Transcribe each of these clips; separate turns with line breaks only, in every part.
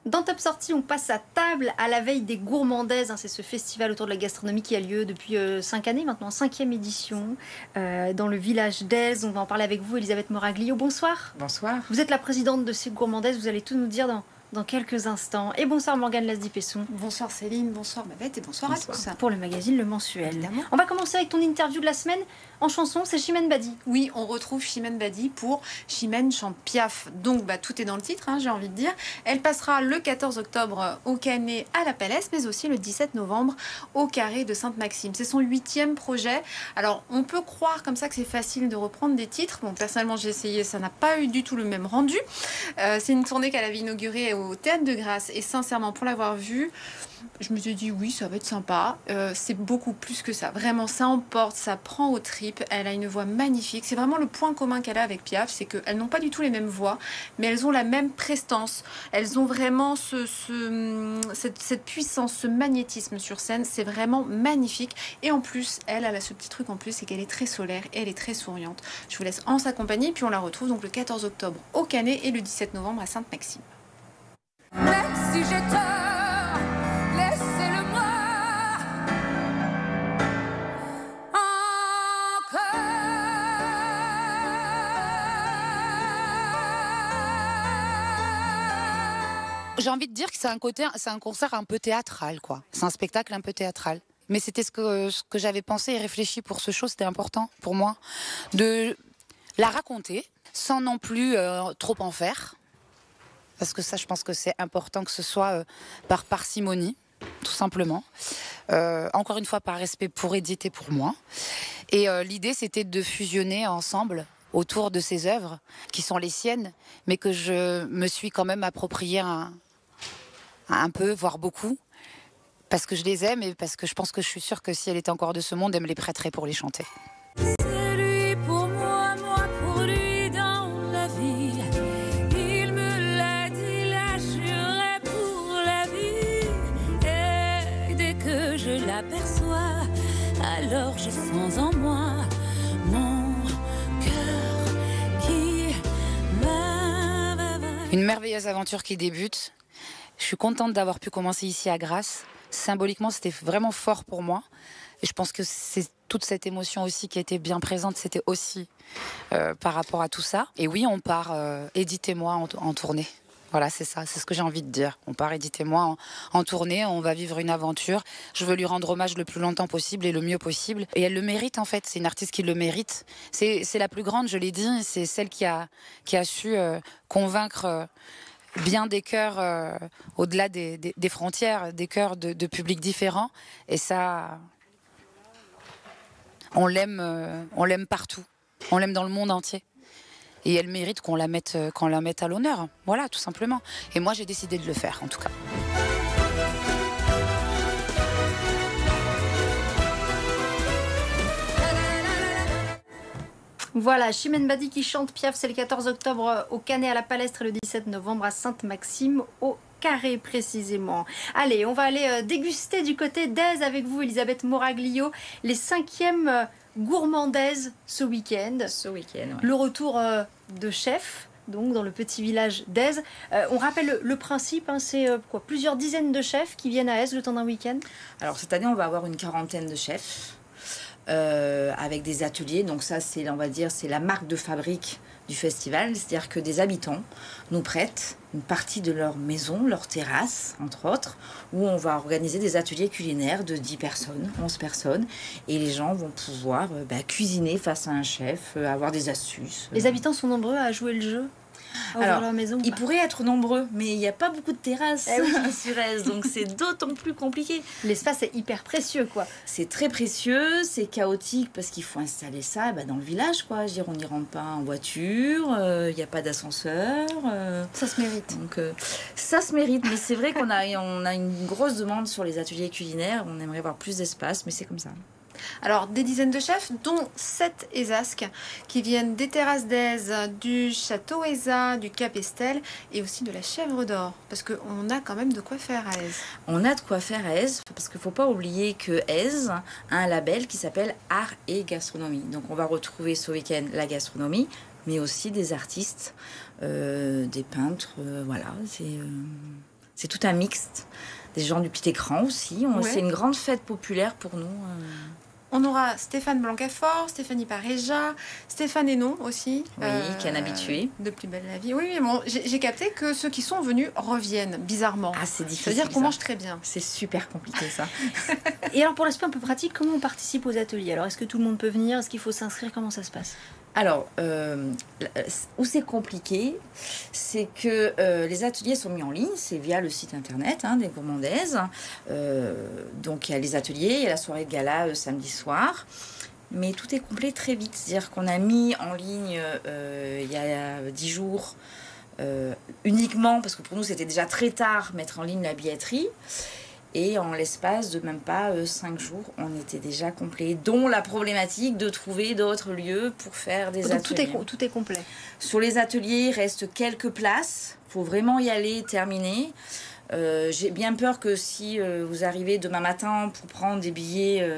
Dans Top Sortie, on passe à table à la veille des gourmandaises. C'est ce festival autour de la gastronomie qui a lieu depuis 5 années maintenant, 5e édition, dans le village d'Aise. On va en parler avec vous, Elisabeth Moraglio. Bonsoir.
Bonsoir.
Vous êtes la présidente de ces gourmandaises. Vous allez tout nous dire dans quelques instants. Et bonsoir Morgane Lasdi-Pesson.
Bonsoir Céline, bonsoir Babette et bonsoir à tous.
Pour le magazine Le Mensuel.
Évidemment.
On va commencer avec ton interview de la semaine en chanson, c'est Chimène Badi.
Oui, on retrouve Chimène Badi pour Chimène chante Piaf. Donc tout est dans le titre, j'ai envie de dire. Elle passera le 14 octobre au Canet à la Palès, mais aussi le 17 novembre au Carré de Sainte-Maxime. C'est son 8e projet. Alors on peut croire comme ça que c'est facile de reprendre des titres. Bon, personnellement j'ai essayé, ça n'a pas eu du tout le même rendu. C'est une tournée qu'elle avait inaugurée au Théâtre de Grâce et sincèrement pour l'avoir vue, je me suis dit oui, ça va être sympa. C'est beaucoup plus que ça. Vraiment, ça emporte, ça prend aux tripes. Elle a une voix magnifique. C'est vraiment le point commun qu'elle a avec Piaf, c'est qu'elles n'ont pas du tout les mêmes voix, mais elles ont la même prestance. Elles ont vraiment cette puissance, ce magnétisme sur scène. C'est vraiment magnifique. Et en plus, elle a ce petit truc en plus, c'est qu'elle est très solaire et elle est très souriante. Je vous laisse en sa compagnie. Puis on la retrouve donc le 14 octobre au Canet et le 17 novembre à Sainte-Maxime.
Même si j'ai tort, laissez-le-moi encore.
J'ai envie de dire que c'est un concert un peu théâtral, quoi. C'est un spectacle un peu théâtral. Mais c'était ce que j'avais pensé et réfléchi pour ce show. C'était important pour moi de la raconter sans non plus trop en faire. Parce que ça, je pense que c'est important que ce soit par parcimonie, tout simplement. Encore une fois, par respect pour Edith et pour moi. Et l'idée, c'était de fusionner ensemble autour de ces œuvres qui sont les siennes, mais que je me suis quand même approprié un peu, voire beaucoup, parce que je les aime et parce que je pense que je suis sûre que si elle était encore de ce monde, elle me les prêterait pour les chanter.
C'est lui pour moi, moi pour lui dans la vie. Il me l'a dit, la juré pour la vie. Et dès que je l'aperçois, alors je sens en moi mon cœur qui va.
Une merveilleuse aventure qui débute. Je suis contente d'avoir pu commencer ici à Grasse. Symboliquement, c'était vraiment fort pour moi. Et je pense que c'est toute cette émotion aussi qui était bien présente. C'était aussi par rapport à tout ça. Et oui, on part, Edith et moi, en tournée. Voilà, c'est ça, c'est ce que j'ai envie de dire. On part, Edith et moi, en tournée. On va vivre une aventure. Je veux lui rendre hommage le plus longtemps possible et le mieux possible. Et elle le mérite, en fait. C'est une artiste qui le mérite. C'est la plus grande, je l'ai dit. C'est celle qui a su convaincre... bien des cœurs au-delà des frontières, des cœurs de publics différents. Et ça, on l'aime partout. On l'aime dans le monde entier. Et elle mérite qu'on la mette à l'honneur. Voilà, tout simplement. Et moi, j'ai décidé de le faire, en tout cas.
Voilà, Chimène Badi qui chante Piaf, c'est le 14 octobre au Canet à la Palestre et le 17 novembre à Sainte-Maxime au Carré précisément. Allez, on va aller déguster du côté d'Aise avec vous, Elisabeth Moraglio, les 5e gourmandaises ce week-end.
Ouais.
Le retour de chefs, donc dans le petit village d'Aise. On rappelle le principe, c'est plusieurs dizaines de chefs qui viennent à Aise le temps d'un week-end.
Alors cette année, on va avoir une quarantaine de chefs. Avec des ateliers, donc ça c'est, on va dire, c'est la marque de fabrique du festival, c'est-à-dire que des habitants nous prêtent une partie de leur maison, leur terrasse, entre autres, où on va organiser des ateliers culinaires de 10 personnes, 11 personnes, et les gens vont pouvoir cuisiner face à un chef, avoir des astuces.
Les habitants sont nombreux à jouer le jeu, à ouvrir leur maison.
Ils pourraient être nombreux, mais il n'y a pas beaucoup de terrasses
oui.
sur Aise, donc c'est d'autant plus compliqué.
L'espace est hyper précieux, quoi.
C'est très précieux, c'est chaotique parce qu'il faut installer ça dans le village, quoi. Je veux dire, on n'y rentre pas en voiture, il n'y a pas d'ascenseur.
Ça se mérite.
Donc ça se mérite, mais c'est vrai qu'on a une grosse demande sur les ateliers culinaires. On aimerait avoir plus d'espace, mais c'est comme ça.
Alors, des dizaines de chefs, dont 7 Ezasques, qui viennent des terrasses d'Aise, du château Eza, du Cap Estelle et aussi de la Chèvre d'Or. Parce qu'on a quand même de quoi faire à Aise.
On a de quoi faire à Aise, parce qu'il ne faut pas oublier que Aise a un label qui s'appelle Art et Gastronomie. Donc on va retrouver ce week-end la gastronomie, mais aussi des artistes, des peintres, voilà. C'est tout un mixte. Des gens du petit écran aussi.
Ouais.
C'est une grande fête populaire pour nous.
On aura Stéphane Blancafort, Stéphanie Pareja, Stéphane Hénon aussi.
Oui, qui est un habitué.
De Plus belle la vie. Oui, mais bon, j'ai capté que ceux qui sont venus reviennent, bizarrement.
Ah, c'est difficile.
C'est-à-dire qu'on mange très bien.
C'est super compliqué, ça.
Et alors, pour l'aspect un peu pratique, comment on participe aux ateliers? Alors, est-ce que tout le monde peut venir? Est-ce qu'il faut s'inscrire? Comment ça se passe?
Alors, où c'est compliqué, c'est que les ateliers sont mis en ligne, c'est via le site internet des Gourmandaises. Donc, il y a les ateliers, il y a la soirée de gala samedi soir. Mais tout est complet très vite. C'est-à-dire qu'on a mis en ligne il y a 10 jours uniquement, parce que pour nous c'était déjà très tard, mettre en ligne la billetterie. Et en l'espace de même pas 5 jours, on était déjà complet. Dont la problématique de trouver d'autres lieux pour faire des ateliers.
Tout est complet.
Sur les ateliers, il reste quelques places. Il faut vraiment y aller, terminer. J'ai bien peur que si vous arrivez demain matin pour prendre des billets,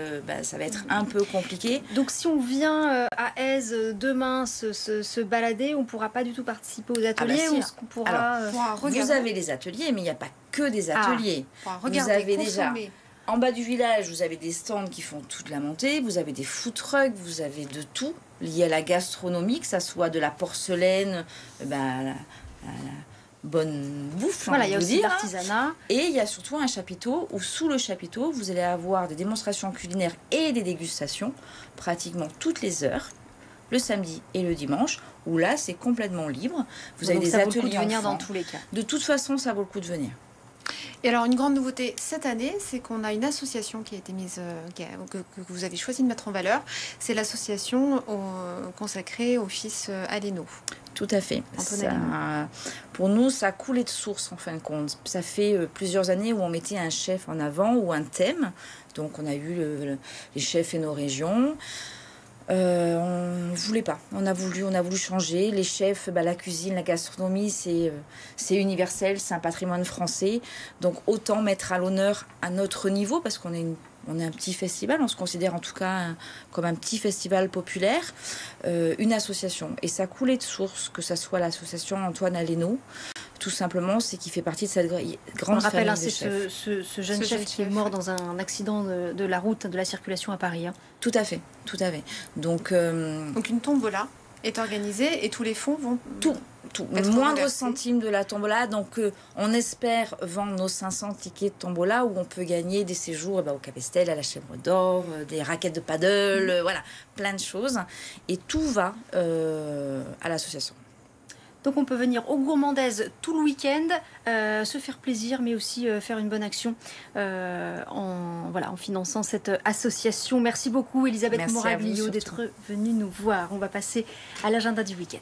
ça va être un peu compliqué.
Donc si on vient à Aise demain se balader, on ne pourra pas du tout participer aux ateliers?
Si.
Ou est-ce qu'on pourra,
Vous avez les ateliers, mais il n'y a pas que des ateliers.
Vous
avez déjà... En bas du village, vous avez des stands qui font toute la montée, vous avez des food trucks, vous avez de tout lié à la gastronomie, que ça soit de la porcelaine, la bonne bouffe.
Voilà, il y a aussi l'artisanat.
Et il y a surtout un chapiteau où sous le chapiteau, vous allez avoir des démonstrations culinaires et des dégustations pratiquement toutes les heures, le samedi et le dimanche, où là c'est complètement libre. Vous avez des ateliers
vaut le coup de venir
enfants.
dans tous les cas.
De toute façon, ça vaut le coup de venir.
Et alors, une grande nouveauté cette année, c'est qu'on a une association qui a été mise, que vous avez choisi de mettre en valeur. C'est l'association consacrée au fils Aleno.
Tout à fait. Pour nous, ça a coulé de source en fin de compte. Ça fait plusieurs années où on mettait un chef en avant ou un thème. Donc, on a eu les chefs et nos régions. On ne voulait pas. On a voulu changer. Les chefs, la cuisine, la gastronomie, c'est universel, c'est un patrimoine français. Donc autant mettre à l'honneur à notre niveau, parce qu'on est un petit festival, on se considère en tout cas comme un petit festival populaire, une association. Et ça coulait de source, que ça soit l'association Antoine Aleno. Tout simplement, c'est qu'il fait partie de cette grande famille de chefs.
On rappelle, c'est ce jeune chef qui est mort dans un accident de la route de la circulation à Paris.
Tout à fait, tout à fait. Donc
une tombola est organisée et tous les fonds vont...
Tout. Le moindre centime de la tombola. Donc, on espère vendre nos 500 tickets de tombola où on peut gagner des séjours au Cap Estel, à la Chèvre d'Or, des raquettes de paddle, voilà, plein de choses. Et tout va à l'association.
Donc on peut venir aux Gourmandaises tout le week-end, se faire plaisir, mais aussi faire une bonne action en finançant cette association. Merci beaucoup Elisabeth Moraglio d'être venue nous voir. On va passer à l'agenda du week-end.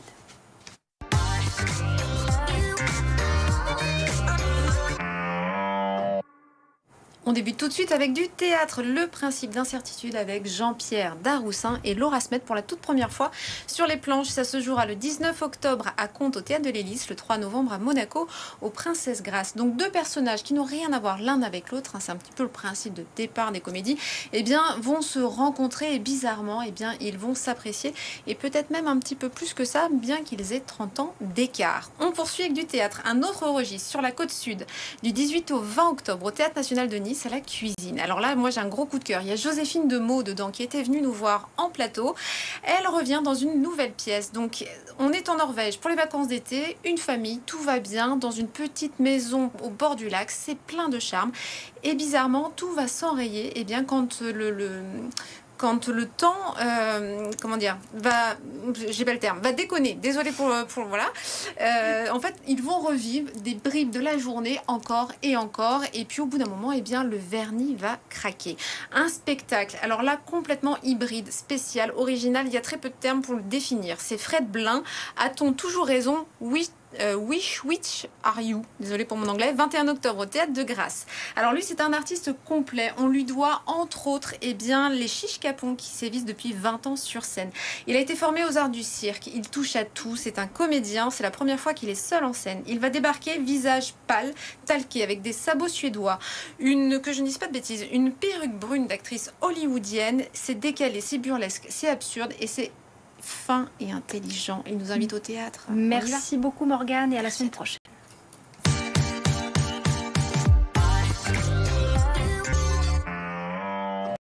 On débute tout de suite avec du théâtre, le principe d'incertitude avec Jean-Pierre Daroussin et Laura Smet pour la toute première fois sur les planches. Ça se jouera le 19 octobre à Contes au Théâtre de l'Hélice, le 3 novembre à Monaco aux Princesses Grâce. Donc deux personnages qui n'ont rien à voir l'un avec l'autre, c'est un petit peu le principe de départ des comédies, vont se rencontrer et bizarrement, ils vont s'apprécier et peut-être même un petit peu plus que ça, bien qu'ils aient 30 ans d'écart. On poursuit avec du théâtre, un autre registre sur la côte sud, du 18 au 20 octobre au Théâtre National de Nice, à la cuisine. Alors là, moi j'ai un gros coup de cœur. Il y a Joséphine de Meaux dedans qui était venue nous voir en plateau. Elle revient dans une nouvelle pièce. Donc on est en Norvège pour les vacances d'été, une famille, tout va bien, dans une petite maison au bord du lac, c'est plein de charme. Et bizarrement, tout va s'enrayer quand le temps, va déconner. Désolée pour voilà. En fait, ils vont revivre des bribes de la journée encore et encore. Et puis au bout d'un moment, le vernis va craquer. Un spectacle, alors là, complètement hybride, spécial, original. Il y a très peu de termes pour le définir. C'est Fred Blin. A-t-on toujours raison? Oui. Which are you? Désolée pour mon anglais. 21 octobre au Théâtre de Grasse. Alors lui, c'est un artiste complet. On lui doit entre autres les Chiches Capons qui sévissent depuis 20 ans sur scène. Il a été formé aux arts du cirque. Il touche à tout. C'est un comédien. C'est la première fois qu'il est seul en scène. Il va débarquer visage pâle, talqué, avec des sabots suédois. Que je ne dise pas de bêtises, une perruque brune d'actrice hollywoodienne. C'est décalé, c'est burlesque, c'est absurde et c'est fin et intelligent. Il nous invite au théâtre.
Merci beaucoup Morgane et à la semaine prochaine.